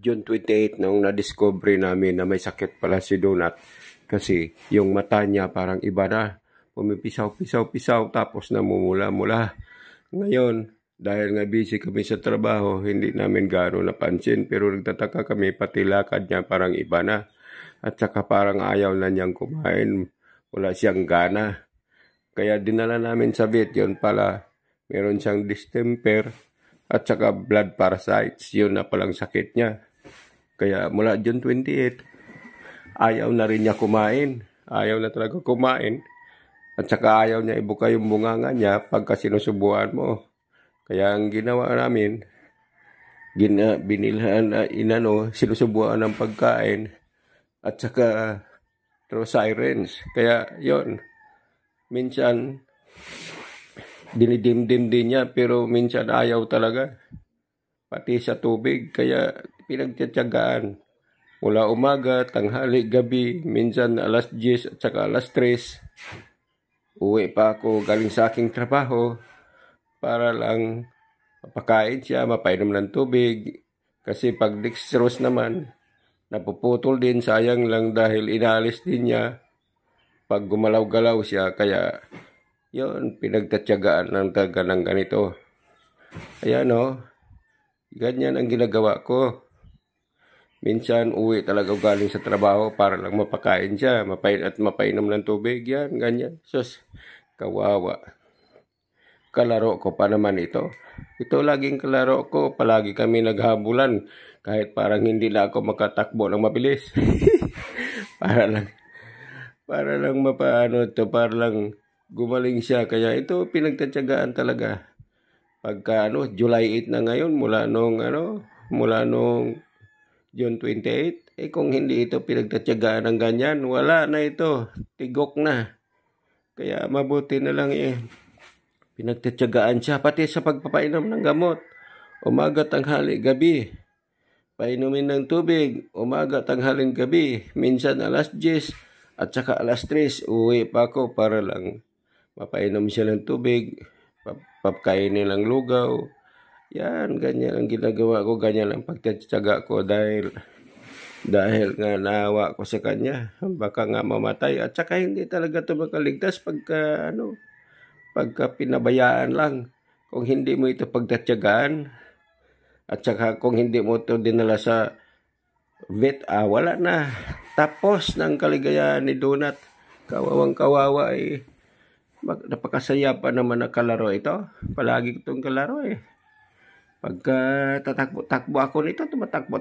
June 28 nung na-discover namin na may sakit pala si Donut kasi yung mata niya parang iba na. Pumipisaw-pisaw-pisaw tapos namumula-mula. Ngayon, dahil nga busy kami sa trabaho, hindi namin gaano napansin pero nagtataka kami pati lakad niya parang iba na. At saka parang ayaw na niyang kumain. Wala siyang gana. Kaya dinala namin sa vet, yun pala. Meron siyang distemper at saka blood parasites. Yun na palang sakit niya. Kaya mula June 28, ayaw na rin niya kumain. Ayaw na talaga kumain. At saka ayaw niya ibuka yung bunganga niya pagka sinusubuan mo. Kaya ang ginawa namin, sinusubuan ng pagkain at saka through sirens. Kaya yon, minsan dinidimdim din niya pero minsan ayaw talaga. Pati sa tubig, kaya pinagtiyatsagaan. Mula umaga, tanghali, gabi, minsan alas 10 at saka alas 3. Uwi pa ako galing sa aking trabaho para lang mapakain siya, mapainom ng tubig. Kasi pag dextrose naman, napuputol din, sayang lang dahil inalis din niya pag gumalaw-galaw siya. Kaya yon, pinagtatyagaan ng taga ng ganito. Ayan o, ganyan ang ginagawa ko. Minsan uwi talaga galing sa trabaho para lang mapakain siya, mapainom ng tubig, yan, ganyan. Sus, kawawa. Kalaro ko pa naman ito. Ito laging kalaro ko, palagi kami naghabulan. Kahit parang hindi na ako makatakbo ng mabilis. para lang para lang gumaling siya. Kaya ito pinagtatyagaan talaga. Pagka July 8 na ngayon, mula nung June 28, kung hindi ito pinagtatyagaan ng ganyan, wala na ito, tigok na. Kaya mabuti na lang pinagtatyagaan siya, pati sa pagpapainom ng gamot. Umaga, tanghali, gabi. Painumin ng tubig, umaga, tanghaling, gabi. Minsan alas 10 at saka alas 3, uwi pa ako para lang mapainom siya ng tubig, papakainin ng lugaw. Yan, ganyan ang ginagawa ko, ganyan ang pagtatsaga ko dahil nga naawa ko sa kanya. Baka nga mamatay at saka hindi talaga ito makaligtas pagka pinabayaan lang. Kung hindi mo ito pagtatsagaan at saka kung hindi mo ito dinala sa vet, wala na. Tapos ng kaligayahan ni Donut. Kawawang kawawa napakasaya pa naman na kalaro ito. Palagi itong kalaro Pagka tatakbo-takbo ako nito, tumatakbo-takbo.